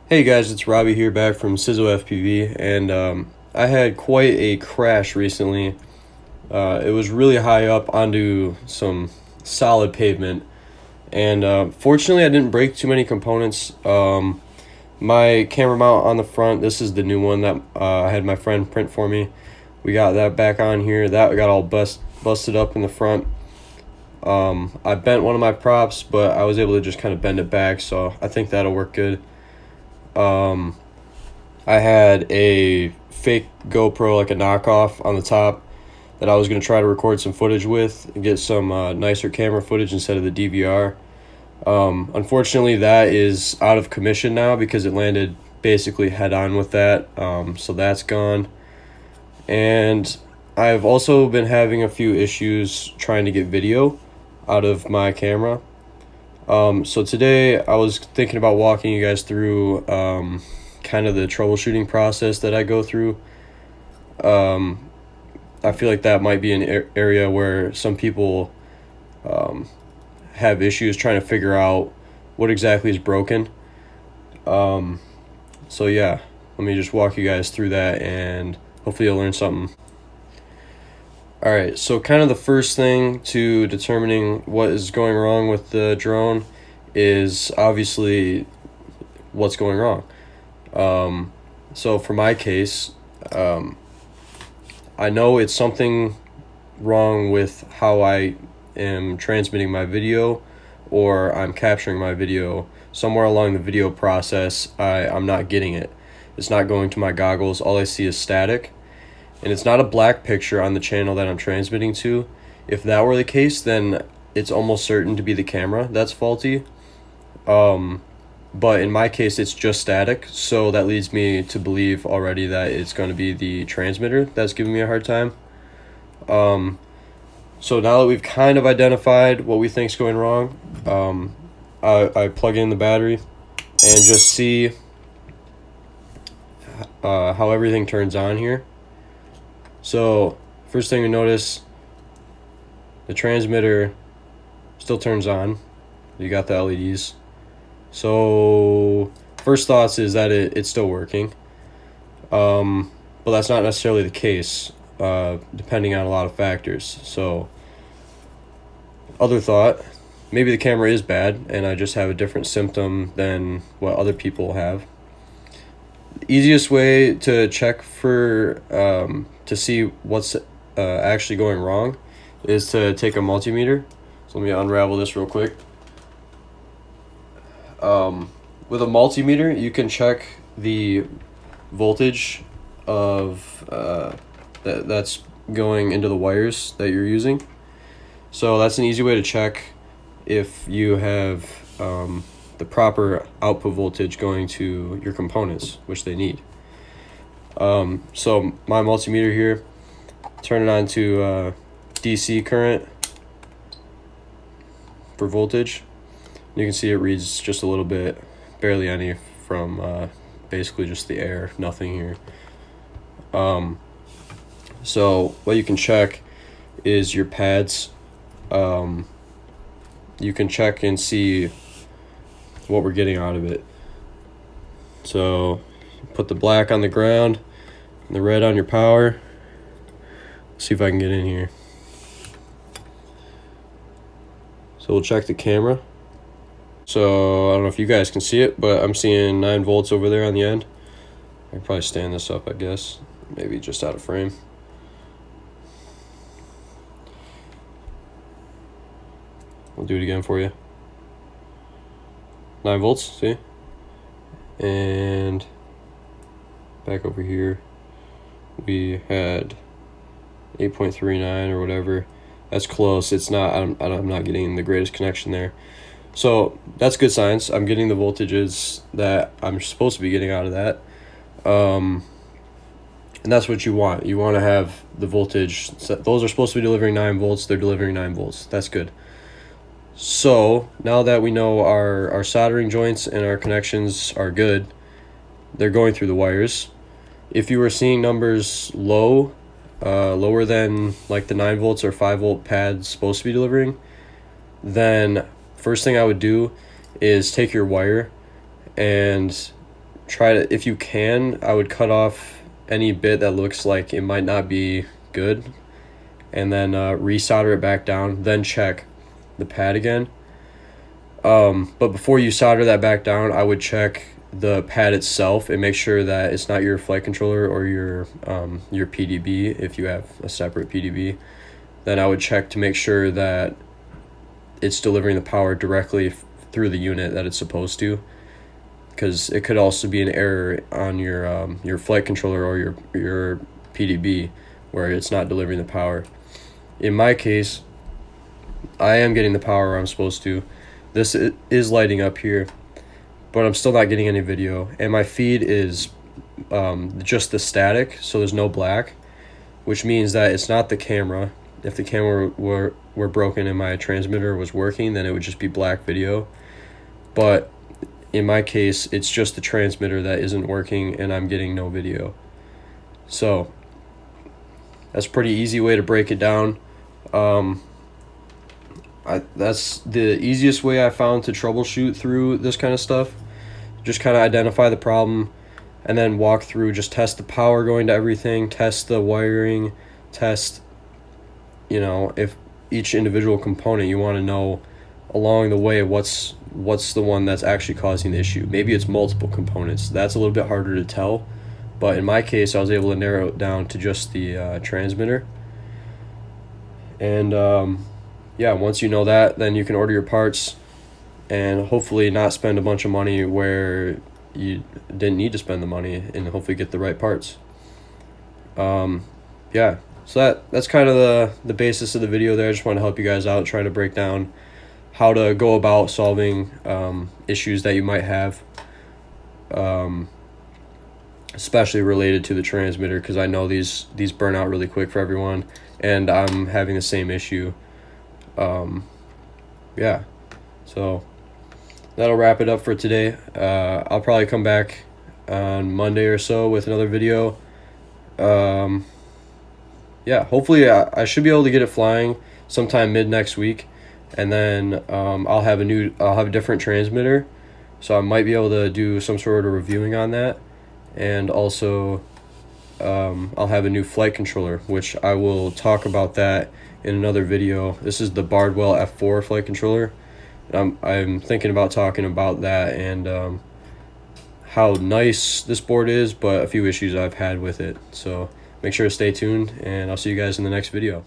Hey guys, it's Robbie here back from Syzz-O FPV, and I had quite a crash recently. It was really high up onto some solid pavement, and fortunately I didn't break too many components. My camera mount on the front, this is the new one that I had my friend print for me. We got that back on here. That got all busted up in the front. I bent one of my props, but I was able to just kind of bend it back, so I think that'll work good. I had a fake GoPro, like a knockoff, on the top that I was going to try to record some footage with and get some nicer camera footage instead of the DVR. Unfortunately, that is out of commission now because it landed basically head on with that, so that's gone. And I've also been having a few issues trying to get video out of my camera. So today I was thinking about walking you guys through kind of the troubleshooting process that I go through. I feel like that might be an area where some people have issues trying to figure out what exactly is broken. So yeah, let me just walk you guys through that and hopefully you'll learn something. Alright, so kind of the first thing to determining what is going wrong with the drone is obviously what's going wrong. So for my case, I know it's something wrong with how I am transmitting my video or I'm capturing my video. Somewhere along the video process, I'm not getting it. It's not going to my goggles. All I see is static. And it's not a black picture on the channel that I'm transmitting to. If that were the case, then it's almost certain to be the camera that's faulty. But in my case, it's just static, so that leads me to believe already that it's going to be the transmitter that's giving me a hard time. So now that we've kind of identified what we think is going wrong, I plug in the battery and just see how everything turns on here. So first thing you notice, the transmitter still turns on. You got the LEDs. So first thoughts is that it's still working. But that's not necessarily the case, depending on a lot of factors. So other thought, maybe the camera is bad and I just have a different symptom than what other people have. The easiest way to check for to see what's actually going wrong is to take a multimeter. So let me unravel this real quick. With a multimeter, you can check the voltage of that's going into the wires that you're using. So that's an easy way to check if you have the proper output voltage going to your components, which they need. So my multimeter here, turn it on to DC current for voltage. You can see it reads just a little bit, barely any, from basically just the air, nothing here. So what you can check is your pads. You can check and see what we're getting out of it. So put the black on the ground and the red on your power. See if I can get in here. So we'll check the camera. So I don't know if you guys can see it, but I'm seeing 9 volts over there on the end. I can probably stand this up, I guess. Maybe just out of frame. I'll do it again for you. 9 volts, see? And back over here, we had 8.39 or whatever. That's close. It's not, I'm not getting the greatest connection there. So that's good signs. I'm getting the voltages that I'm supposed to be getting out of that. And that's what you want. You want to have the voltage. Those are supposed to be delivering 9 volts. They're delivering 9 volts. That's good. So now that we know our soldering joints and our connections are good, they're going through the wires. If you were seeing numbers lower than like the 9 volts or 5 volt pads supposed to be delivering, then first thing I would do is take your wire and try to, if you can, I would cut off any bit that looks like it might not be good, and then resolder it back down, then check the pad again. But before you solder that back down, I would check the pad itself and make sure that it's not your flight controller or your PDB. If you have a separate PDB, then I would check to make sure that it's delivering the power directly through the unit that it's supposed to, because it could also be an error on your flight controller or your PDB where it's not delivering the power. In my case, I am getting the power where I'm supposed to. This is lighting up here, but I'm still not getting any video, and my feed is just the static, so there's no black, which means that it's not the camera. If the camera were broken and my transmitter was working, then it would just be black video. But in my case, it's just the transmitter that isn't working and I'm getting no video. So that's a pretty easy way to break it down. That's the easiest way I found to troubleshoot through this kind of stuff. Just kind of identify the problem and then walk through, just test the power going to everything, test the wiring, test, if each individual component, you want to know along the way what's the one that's actually causing the issue. Maybe it's multiple components. That's a little bit harder to tell, but in my case, I was able to narrow it down to just the transmitter. And yeah, once you know that, then you can order your parts and hopefully not spend a bunch of money where you didn't need to spend the money, and hopefully get the right parts. Yeah, so that's kind of the basis of the video there. I just want to help you guys out, try to break down how to go about solving issues that you might have, especially related to the transmitter, because I know these burn out really quick for everyone, and I'm having the same issue. Yeah, so that'll wrap it up for today. I'll probably come back on Monday or so with another video. Yeah, hopefully I should be able to get it flying sometime mid next week, and then I'll have a different transmitter, so I might be able to do some sort of reviewing on that, and also I'll have a new flight controller, which I will talk about that in another video. This is the Bardwell F4 flight controller. I'm thinking about talking about that and how nice this board is, but a few issues I've had with it. So make sure to stay tuned, and I'll see you guys in the next video.